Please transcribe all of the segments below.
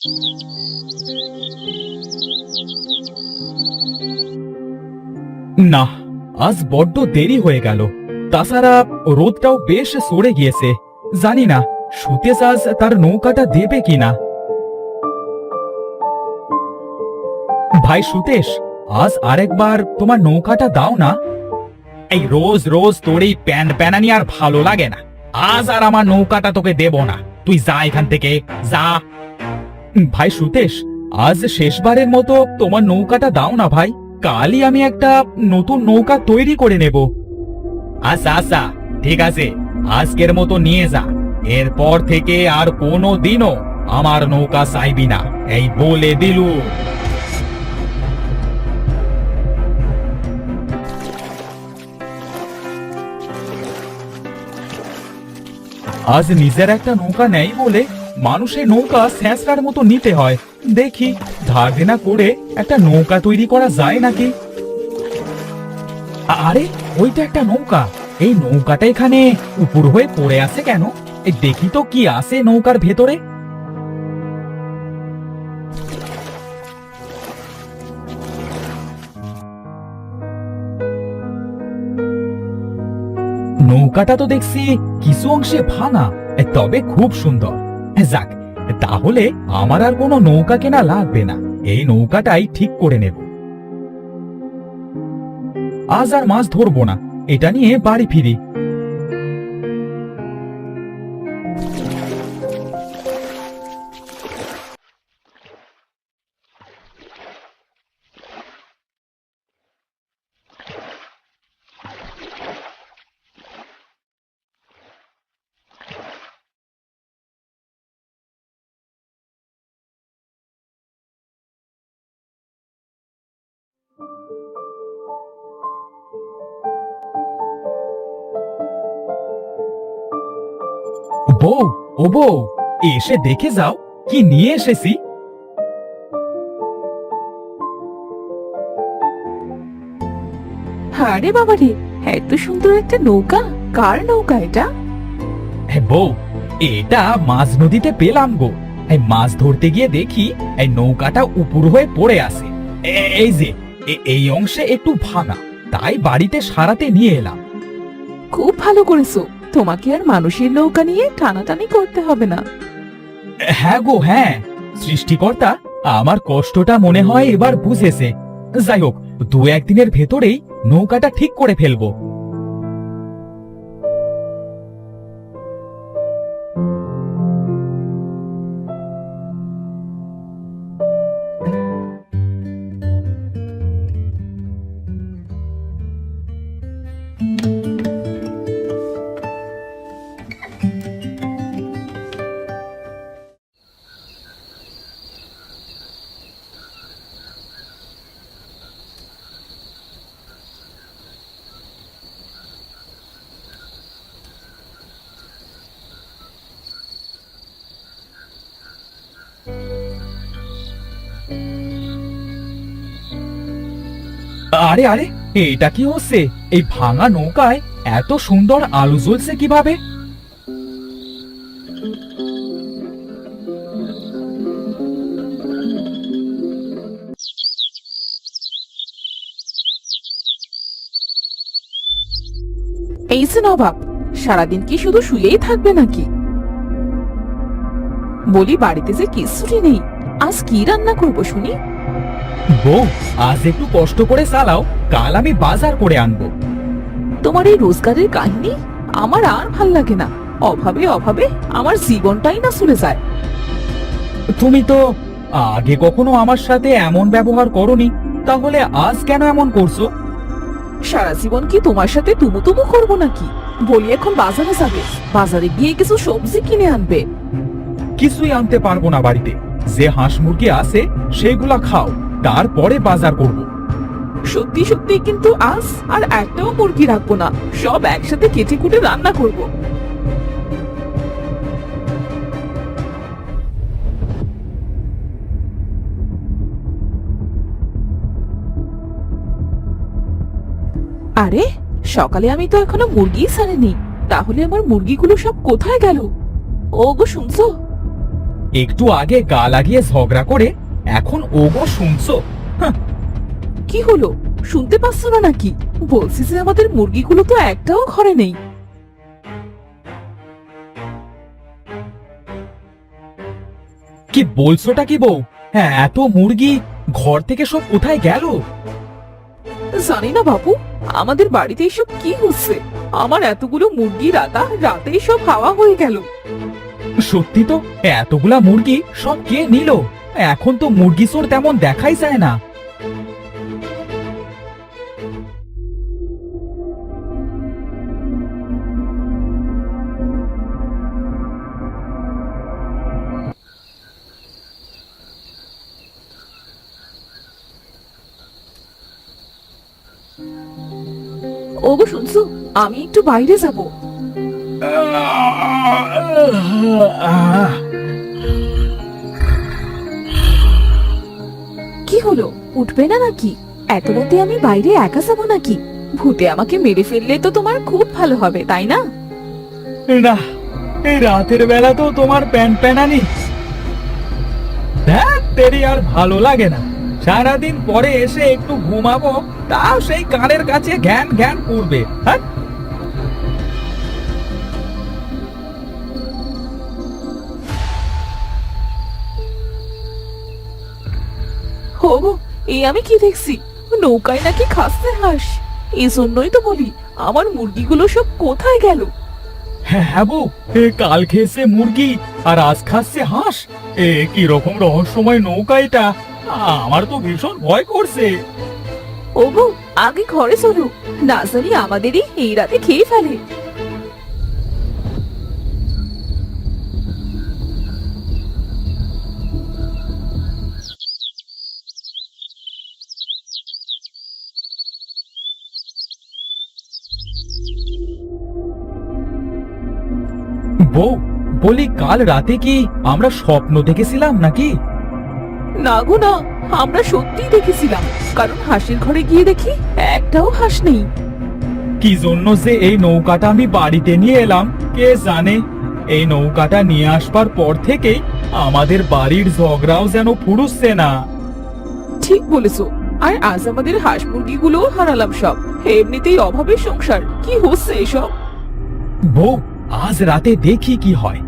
না, আজ বড্ড দেরি হয়ে গেল। তাছাড়া রোদটাও বেশ সরে গিয়েছে। জানি না সুতেশ আজ তার নৌকাটা দেবে কিনা। ভাই সুতেশ, আজ আরেকবার তোমার নৌকাটা দাও না। এই রোজ রোজ তোর এই প্যান প্যানানি আর ভালো লাগে না। আজ আর আমার নৌকাটা তোকে দেব না। তুই যা এখান থেকে, যা। ভাই সুতেশ, আজ শেষবারের মতো তোমার নৌকাটা দাও না ভাই। কালই আমি একটা নতুন নৌকা তৈরি করে নেব। আচ্ছা আচ্ছা, ঠিক আছে, আজকের মতো নিয়ে যা। এরপর থেকে আর কোনো দিনও আমার নৌকা চাইবি না, এই বলে দিলু। আজ নিজের একটা নৌকা নেই বলে মানুষের নৌকা স্যাঁচড়ার মতো নিতে হয়। দেখি ধার দেনা করে একটা নৌকা তৈরি করা যায় নাকি। আরে ওইটা একটা নৌকা। এই নৌকাটা এখানে উপর হয়ে পড়ে আছে কেন? এই দেখি তো কি আছে নৌকার ভেতরে। নৌকাটা তো দেখছি কিছু অংশে ভাঙা, তবে খুব সুন্দর। যাক, তাহলে আমার আর কোনো নৌকা কেনা লাগবে না। এই নৌকাটাই ঠিক করে নেব। আজ আর মাছ ধরবো না, এটা নিয়ে বাড়ি ফিরি। বউ, ও বউ, এসে দেখে যাও কি নিয়ে এসেছি। আরে বাবা রে, এত সুন্দর একটা নৌকা! কার নৌকা এটা? বউ, এটা মাঝ নদীতে পেলাম গো। মাছ ধরতে গিয়ে দেখি এই নৌকাটা উপর হয়ে পড়ে আছে। এই যে এই অংশে একটু ভাঙা, তাই বাড়িতে সারাতে নিয়ে এলাম। খুব ভালো করেছো, তোমাকে আর মানুষের নৌকা নিয়ে টানাটানি করতে হবে না। হ্যাঁ গো হ্যাঁ, সৃষ্টিকর্তা আমার কষ্টটা মনে হয় এবার বুঝেছে। যাই হোক, দু একদিনের ভেতরেই নৌকাটা ঠিক করে ফেলবো। আরে আরে, এটা কি হচ্ছে? এই ভাঙা নৌকায় এত সুন্দর আলো জ্বলছে কিভাবে? এই যে নবাব, সারাদিন কি শুধু শুয়েই থাকবে নাকি? বলি বাড়িতে যে কিছুই নেই, আজ কি রান্না করবো শুনি? বউ, আজ একটু কষ্ট করে চালাও, কাল আমি বাজার করে আনবো। তোমার এই রোজগারের কাহিনী আমার আর ভাল লাগে না। অভাবে অভাবে আমার জীবনটাই না চলে যায়। তুমি তো আগে কখনো আমার সাথে এমন ব্যবহার করনি, তাহলে আজ কেন এমন করছো? সারা জীবন কি তোমার সাথে তুমু তুমু করবো নাকি? বলি এখন বাজারে যাবে, বাজারে গিয়ে কিছু সবজি কিনে আনবে। কিছুই আনতে পারবো না বাড়িতে। যে হাঁস মুরগি আছে সেগুলা খাও, তারপরে বাজার করব। সত্যি সত্যি কিন্তু আজ আর একটাও মুরগি রাখবো না, সব একসাথে কেটে কুটে রান্না করব। আরে সকালে আমি তো এখনো মুরগি ছাড়িনি, তাহলে আমার মুরগিগুলো সব কোথায় গেল? ও গো শুনছো? একটু আগে গা লাগিয়ে ঝগড়া করে এখন ওগো শুনছো? হাহ, কি হলো, শুনতে পাচ্ছ না নাকি? বলছি যে আমাদের মুরগিগুলো তো একটাও ঘরে নেই। কি বলছোটা কি বউ? হ্যাঁ, এত মুরগি ঘর থেকে সব কোথায় গেল? জানি না বাবু, আমাদের বাড়িতে এসব কি হচ্ছে? আমার এতগুলো মুরগি রাতেই সব হাওয়া হয়ে গেল। সত্যি তো, এতগুলা মুরগি সব কে নিল? এখন তো মুরগি চোর তেমন দেখাই যায় না। ওগো শুনছো, আমি একটু বাইরে যাব। কি হলো, উঠবে না নাকি? এত রাতে আমি বাইরে একা যাবো নাকি? ভূতে আমাকে মেরে ফেললে তো তোমার খুব ভালো হবে, তাই না? না, এই রাতের বেলা তো তোমার প্যান প্যানানি তেরি আর ভালো লাগে না। সারাদিন পরে এসে একটু ঘুমাবো, তাও সেই কানের কাছে ঘ্যান ঘ্যান করবে। হ্যাঁ, ওগো, এই আমি কি দেখছি? নৌকায় নাকি খাচ্ছে হাঁস। এই জন্যই তো বলি, আমার মুরগিগুলো সব কোথায় গেল? হ্যাঁ হ্যাঁ বউ, কাল খেয়েছে মুরগি আর আজ খাচ্ছে হাঁস। কি রকম রহস্যময় নৌকা এটা! আমার তো ভীষণ ভয় করছে। ওগো, আগে ঘরে চলো, না জানি আমাদেরই এই রাতে খেয়ে ফেলে। বউ, বলি কাল রাতে কি আমরা স্বপ্ন দেখেছিলাম নাকি? না গো না, আমরা সত্যিই দেখেছিলাম। কারণ হাঁসের ঘরে গিয়ে দেখি একটাও হাঁস নেই। কি জন্য যে এই নৌকাটা আমি বাড়িতে নিয়ে এলাম কে জানে। এই নৌকাটা নিয়ে আসবার পর থেকেই আমাদের বাড়ির ঝগড়াও যেন ফুরুচ্ছে না। ঠিক বলেছো। আর আজ আমাদের হাঁস মুরগিগুলোও হারালাম সব। এমনিতেই অভাবের সংসার, কি হচ্ছে এসব? বউ, আজ রাতে দেখি কি হয়।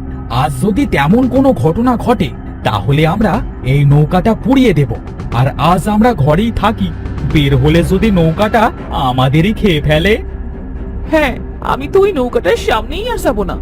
আজ যদি তেমন কোনো ঘটনা ঘটে তাহলে আমরা এই নৌকাটা পুড়িয়ে দেব। আর আজ আমরা ঘরেই থাকি, বের হলে যদি নৌকাটা আমাদেরই খেয়ে ফেলে। হ্যাঁ, আমি তো ওই নৌকাটার সামনেই আর যাবো না।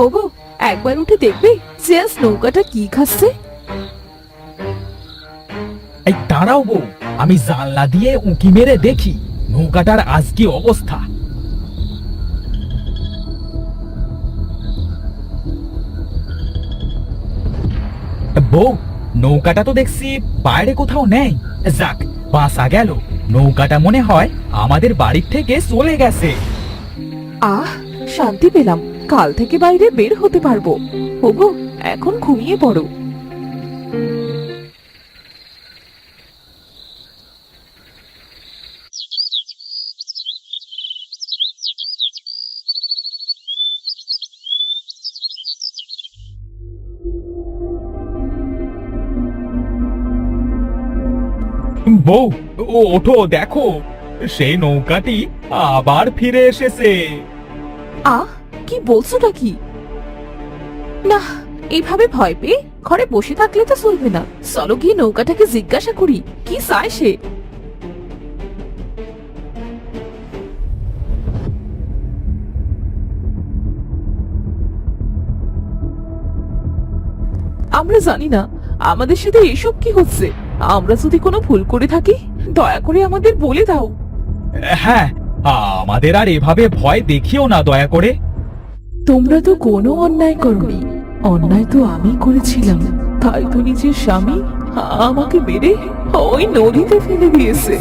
ওগো, একবার উঠে দেখবে যে আজ নৌকাটা কি খাচ্ছে? এই দাঁড়াও বউ, আমি জানলা দিয়ে উঁকি মেরে দেখি নৌকাটার আজ কি অবস্থা। বউ, নৌকাটা তো দেখছি বাইরে কোথাও নেই। যাক, বাঁচা গেল। নৌকাটা মনে হয় আমাদের বাড়ির থেকে চলে গেছে। আহ, শান্তি পেলাম। কাল থেকে বাইরে বের হতে পারবো। ওগো, এখন ঘুমিয়ে পড়ো। বউ, ওঠো, দেখো সেই নৌকাটি আবার ফিরে এসেছে। আহ, কি বলছোটা কি? না, এইভাবে ভয় পেয়ে ঘরে বসে থাকলে তো চলবে না। চলো গিয়ে নৌকাটাকে জিজ্ঞাসা করি কি চায় সে। আমরা জানি না আমাদের সাথে এসব কি হচ্ছে। আমরা যদি কোনো ভুল করে থাকি দয়া করে আমাদের বলে দাও। হ্যাঁ, আমাদের আর এভাবে ভয় দেখিও না দয়া করে। তোমরা তো কোনো অন্যায় করনি, অন্যায় তো আমি করেছিলাম। তাই তো নিজের স্বামী আমাকে মেরে ওই নদীতে ফেলে দিয়েছে।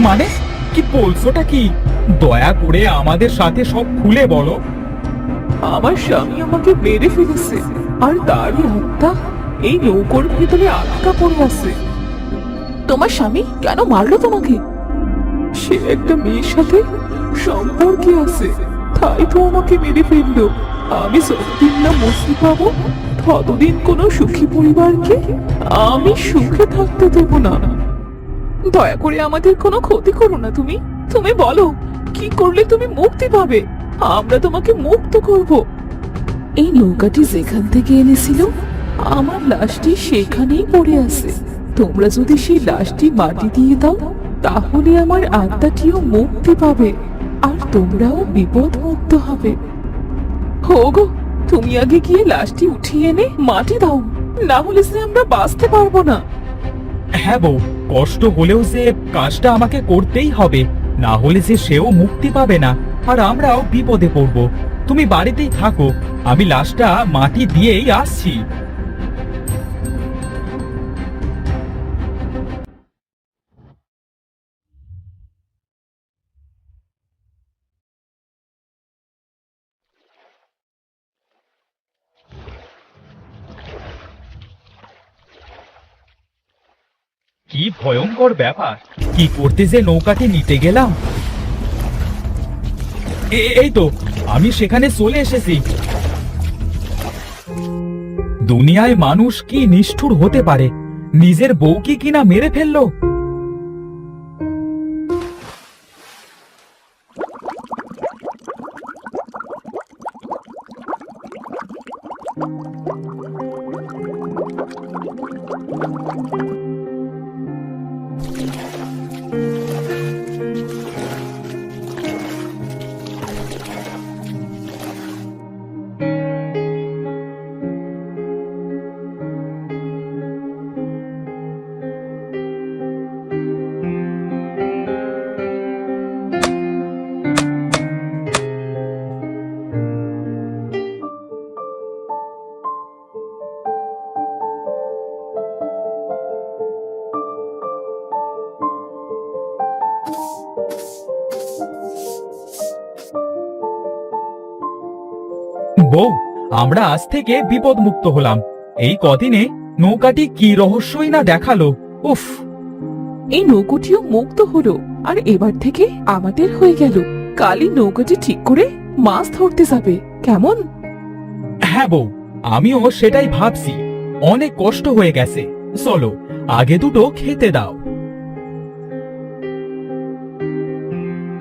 মানে কি বলছোটা কি? দয়া করে আমাদের সাথে সব খুলে বলো। আমার স্বামী আমাকে মেরে ফেলেছে, আর তারই আত্মা এই নৌকোর ভিতরে আটকা পড়ে আছে। তোমার স্বামী কেন মারলো তোমাকে? সে একটা মেয়ের সাথে সম্পর্কে আছে, তাই তো আমাকে মেরে ফেললো। আমি যতদিন না মুক্তি পাবো ততদিন কোনো সুখী পরিবারকে আমি সুখে থাকতে দেব না। দয়া করে আমাদের কোনো ক্ষতি করো না। তুমি তুমি বলো কি করলে তুমি মুক্তি পাবে? আমরা তোমাকে মুক্ত করব। এই নৌকাটি যেখান থেকে এনেছিল আমার লাশটি সেখানেই পড়ে আছে। তোমরা যদি সেই লাশটি মাটি দিয়ে দাও তাহলে আমার আত্মাটিও মুক্তি পাবে, আর তোমরাও বিপদ মুক্ত হবে। হোগো, তুমি আগে গিয়ে লাশটি উঠিয়ে এনে মাটি দাও, না হলে সে আমরা বাঁচতে পারবো না। হ্যাঁ বউ, কষ্ট হলেও যে কাজটা আমাকে করতেই হবে, না হলে যে সেও মুক্তি পাবে না আর আমরাও বিপদে পড়ব। তুমি বাড়িতেই থাকো, আমি লাশটা মাটি দিয়েই আসছি। কি ভয়ঙ্কর ব্যাপার! কি করতে যে নৌকাটি নিতে গেলাম। এই তো আমি সেখানে চলে এসেছি। দুনিয়ায় মানুষ কি নিষ্ঠুর হতে পারে, নিজের বউকে কিনা মেরে ফেললো। বউ, আমরা আজ থেকে বিপদ মুক্ত হলাম। এই কদিনে নৌকাটি কি রহস্যই না দেখালো। উফ, এই নৌকোটিও মুক্ত হলো, আর এবার থেকে আমাদের হয়ে গেল। কালই নৌকাটি ঠিক করে মাছ ধরতে যাবে, কেমন? হ্যাঁ বউ, আমিও সেটাই ভাবছি। অনেক কষ্ট হয়ে গেছে, চলো আগে দুটো খেতে দাও।